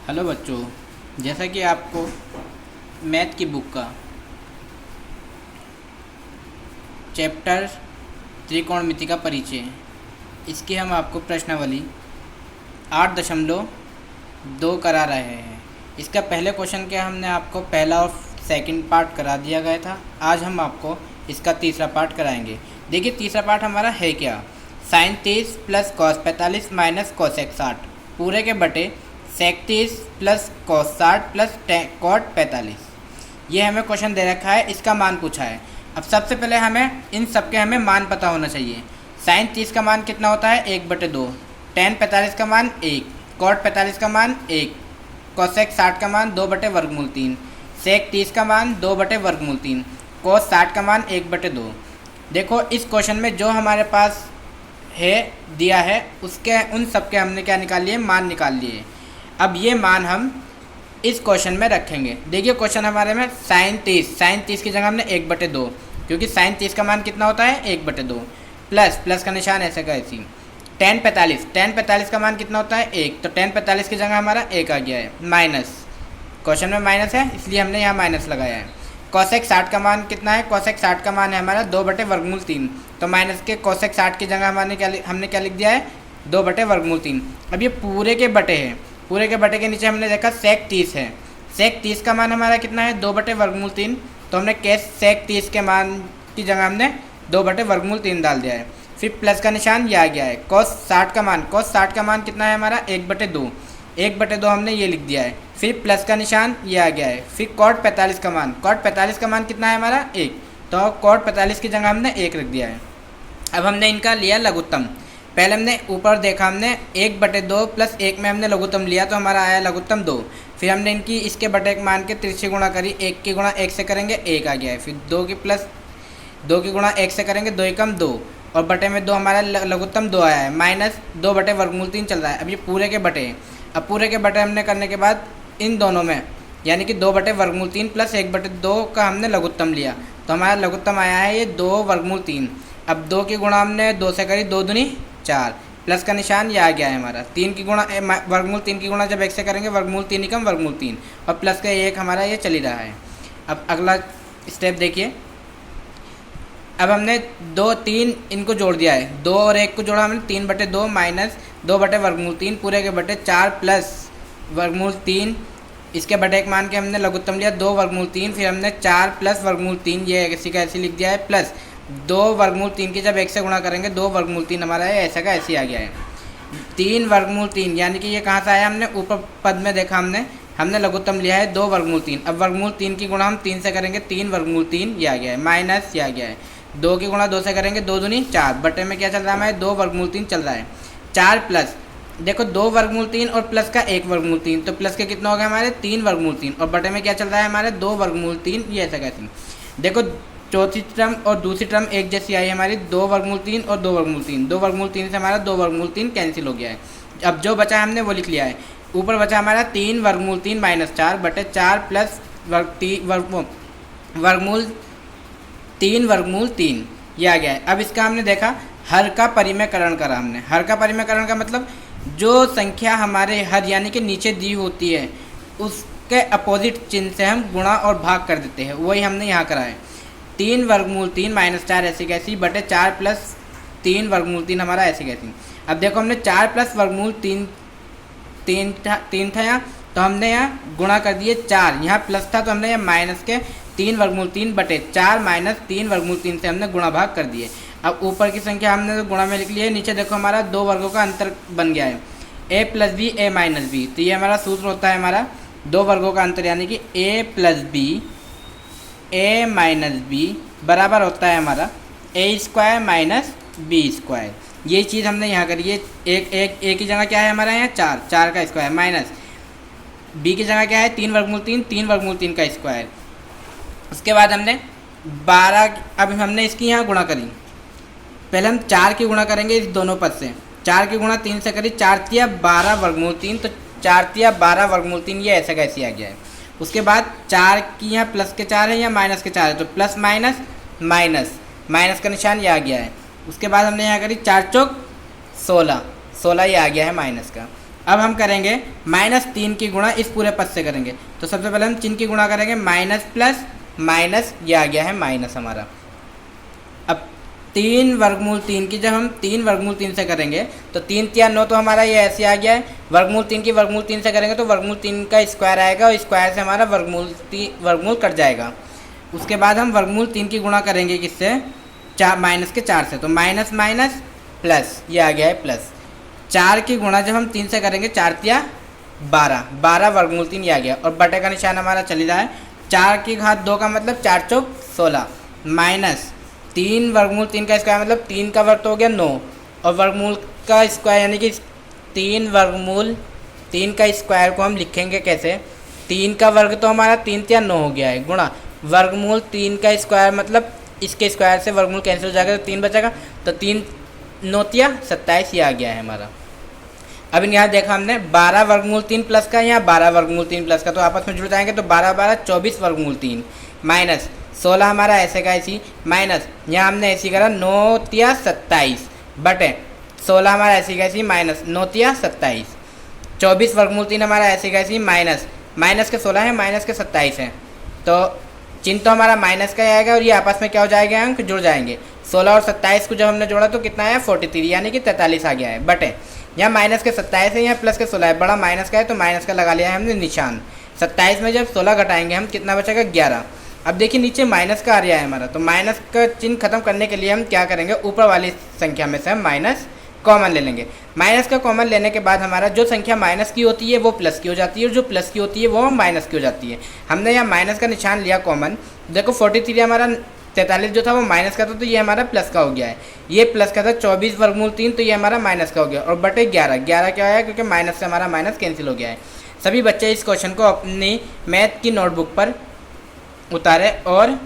Hello बच्चों, जैसा कि आपको मैथ की बुक का चैप्टर त्रिकोणमिति का परिचय, इसकी हम आपको प्रश्नावली 8.2 करा रहे हैं। इसका पहले क्वेश्चन के हमने आपको पहला और सेकंड पार्ट करा दिया गया था। आज हम आपको इसका तीसरा पार्ट कराएंगे। देखिए तीसरा पार्ट हमारा है क्या, sine 30 plus cos 45 minus cosec 60 पूरे के बटे sec 30 plus cos 60 plus cot 45। ये हमें क्वेश्चन दे रखा है, इसका मान पूछा है। अब सबसे पहले हमें इन सब के हमें मान पता होना चाहिए। साइन 30 का मान कितना होता है, 1/2। टेन 45 का मान 1, कॉट 45 का मान 1, कॉसेक 60 का मान 2/3, सेक 30 का मान 2/3, कॉस 60 का मान 1/2। देखो इस क्वेश्चन में जो हमारे पास है दिया है उसके उन सब के हमने क्या निकाल लिए, मान निकाल लिए। अब ये मान हम इस क्वेश्चन में रखेंगे। देखिए क्वेश्चन हमारे में साइन 30 की जगह हमने 1/2, क्योंकि साइन 30 का मान कितना होता है 1/2, प्लस का निशान ऐसे का ऐसी। टेन 45 का मान कितना होता है 1, तो टेन 45 की जगह हमारा 1 आ गया है। माइनस, क्वेश्चन में माइनस है इसलिए हमने यहाँ माइनस लगाया है। कॉसेक 60 का मान कितना है, कॉसेक 60 का मान है हमारा 2/3, तो माइनस के कॉसेक 60 की जगह हमने क्या लिख दिया है 2/3। अब ये पूरे के बटे हैं, पूरे के बटे के नीचे हमने देखा सेक 30 है। सेक 30 का मान हमारा कितना है 2/3, तो हमने कैस सेक 30 के मान की जगह हमने 2/3 डाल दिया है। फिर प्लस का निशान ये आ गया है। कॉस 60 का मान कितना है हमारा 1/2 हमने ये लिख दिया है। फिर प्लस का निशान ये आ गया है। फिर कॉट 45 का मान कितना है हमारा 1, तो कॉट 45 की जगह हमने 1 रख दिया है। अब हमने इनका लिया लघुत्तम। पहले हमने ऊपर देखा, हमने 1/2 प्लस 1 में हमने लघुत्तम लिया तो हमारा आया लघुत्तम 2। फिर हमने इनकी इसके बटे एक मान के तिरछी गुणा करी, 1 की गुणा 1 से करेंगे 1 आ गया है। फिर 2 की गुणा 1 से करेंगे 2 एकम 2, और बटे में 2 हमारा लघुत्तम 2 आया है। माइनस 2/3 चल रहा है। अब ये पूरे के बटे हैं। अब पूरे के बटे हमने करने के बाद इन दोनों में यानी कि 2/3 प्लस 1/2 का हमने लघुत्तम लिया, तो हमारा लघुत्तम आया है ये 2/3। अब 2 की गुणा हमने 2 से करी, 2 दूनी 4, प्लस का निशान ये आ गया है हमारा। 3 की गुणा 3 की गुणा जब 1 से करेंगे 3 एकम 3, और प्लस का 1 हमारा ये चल ही रहा है। अब अगला स्टेप देखिए। अब हमने 2 3 इनको जोड़ दिया है, 2 और 1 को जोड़ा हमने 3/2 माइनस 2/3 पूरे के बटे 4 प्लस 3, इसके बटे एक मान के हमने लघुत्तम लिया 2/3। फिर हमने 4 प्लस 3 ये ऐसी का ऐसी लिख दिया है, प्लस 2/3 की जब 1 से गुणा करेंगे 2/3 हमारा है ऐसा का ऐसे आ गया है। 3/3 यानी कि ये कहाँ से आया, हमने ऊपर पद में देखा, हमने लघुत्तम लिया है 2/3। अब 3 की गुणा हम 3 से करेंगे 3/3 ये आ गया है, माइनस ये आ गया है। 2 की गुणा 2 से करेंगे 2 दूनी 4, बटे में क्या चल रहा है हमारे 2/3 चल रहा है। 4 प्लस देखो 2/3 और प्लस का 1/3, तो प्लस के कितना हो गया हमारे 3/3, और बटे में क्या चल रहा है हमारे 2/3 ये ऐसा कैसे। देखो चौथी टर्म और दूसरी टर्म एक जैसी आई हमारी, 2/3 और 2/3 से हमारा 2/3 कैंसिल हो गया है। अब जो बचा हमने वो लिख लिया है। ऊपर बचा हमारा 3/3 माइनस 4 बटे 4 प्लस वर्गमूल 3 ये आ गया है। अब इसका हमने देखा हर का परिमेयकरण करा हमने। हर का परिमेयकरण का मतलब जो संख्या हमारे हर यानी कि नीचे दी होती है उसके अपोजिट चिन्ह से हम गुणा और भाग कर देते हैं, वही हमने यहाँ करा है। 3/3 माइनस 4 ऐसी कैसी बटे 4 प्लस 3/3 हमारा ऐसी कैसी। अब देखो हमने 4 प्लस वर्गमूल 3 था यहाँ, तो हमने यहाँ गुणा कर दिए 4, यहाँ प्लस था तो हमने यहाँ माइनस के 3/3 बटे 4 माइनस 3/3 से हमने गुणा भाग कर दिए। अब ऊपर की संख्या हमने तो गुणा में लिख ली है, नीचे देखो हमारा 2 वर्गों का अंतर बन गया है, a plus B a minus B. तो ये हमारा सूत्र होता है हमारा 2 वर्गों का अंतर यानी कि a plus B a minus B बराबर होता है हमारा a² माइनस b²। ये चीज़ हमने यहाँ करी है। a की जगह क्या है हमारा यहाँ 4 का स्क्वायर माइनस b की जगह क्या है 3/3 का स्क्वायर। उसके बाद हमने 12, अब हमने इसकी यहाँ गुणा करी। पहले हम 4 की गुणा करेंगे इस दोनों पद से, 4 की गुणा 3 से करी, 4 तिया 12/3, तो 4 तिया 12/3 ये ऐसा कैसे आ गया है। उसके बाद 4 की यहाँ प्लस के 4 है या माइनस के 4 है, तो प्लस माइनस का निशान ये आ गया है। उसके बाद हमने यहाँ करी 4 चौक 16 ये आ गया है माइनस का। अब हम करेंगे -3 की गुणा इस पूरे पद से करेंगे। तो सबसे पहले हम चिन्ह की गुणा करेंगे, माइनस प्लस माइनस, ये आ गया है माइनस हमारा। अब 3 वर्गमूल 3 की जब हम 3 वर्गमूल 3 से करेंगे तो 3 तिया 9, तो हमारा ये ऐसे आ गया है। वर्गमूल 3 की वर्गमूल 3 से करेंगे तो वर्गमूल 3 का स्क्वायर आएगा और स्क्वायर से हमारा वर्गमूल कट जाएगा। उसके बाद हम वर्गमूल 3 की गुणा करेंगे किससे, माइनस के 4 से, तो माइनस माइनस प्लस, ये आ गया है प्लस। 4 की गुणा जब हम 3 से करेंगे, 4 तिया 12, 12 वर्गमूल 3 ये आ गया और बटे का निशान हमारा चल रहा है। 4 की घात 2 का मतलब 4 चौक 16, माइनस 3 वर्गमूल 3 का स्क्वायर मतलब 3 का वर्ग तो हो गया 9, और वर्गमूल का स्क्वायर यानी कि 3 वर्गमूल 3 का स्क्वायर को हम लिखेंगे कैसे, 3 का वर्ग तो हमारा 3 तिया 9 हो गया है, गुणा वर्गमूल 3 का स्क्वायर मतलब इसके स्क्वायर से वर्गमूल कैंसिल हो जाएगा तो 3 बचेगा, तो 3 9 तिया 27 ये आ गया है हमारा। अब यहाँ देखा हमने 12 वर्गमूल 3 प्लस का, यहाँ 12 वर्गमूल 3 प्लस का, तो आपस में जुड़ जाएंगे तो 12 12 24 वर्गमूल 3 माइनस 16 हमारा ऐसे का ऐसी, माइनस यहाँ हमने ऐसी करा 9 तिया 27 बटे 16 हमारा ऐसी का ऐसी, माइनस 9 तिया 27, 24 वर्गमूल 3 हमारा ऐसी का ऐसी, माइनस के 16 है, माइनस के 27 है, तो चिन्ह तो हमारा माइनस का ही आएगा और ये आपस में क्या हो जाएगा, अंक जुड़ जाएंगे। 16 और 27 को जब हमने जोड़ा तो कितना आया 43 यानी कि 43 आ गया है, बटे यहाँ माइनस के 27 है, यहाँ प्लस के 16 है, बड़ा माइनस का है तो माइनस का लगा लिया है हमने निशान। 27 में जब 16 घटाएंगे हम कितना बचेगा 11। अब देखिए नीचे माइनस का आ रहा है हमारा, तो माइनस का चिन्ह खत्म करने के लिए हम क्या करेंगे, ऊपर वाली संख्या में से हम माइनस कॉमन ले लेंगे। माइनस का कॉमन लेने के बाद हमारा जो संख्या माइनस की होती है वो प्लस की हो जाती है और जो प्लस की होती है वो माइनस की हो जाती है। हमने यहाँ माइनस का निशान लिया कॉमन, देखो 43 हमारा 43 जो था वो माइनस का था तो ये हमारा प्लस का हो गया है, ये प्लस का था 24 वर्गमूल 3 तो ये हमारा माइनस का हो गया, और बटे 11 क्या आया क्योंकि माइनस से हमारा माइनस कैंसिल हो गया है। सभी बच्चे इस क्वेश्चन को अपनी मैथ की नोटबुक पर उतारे और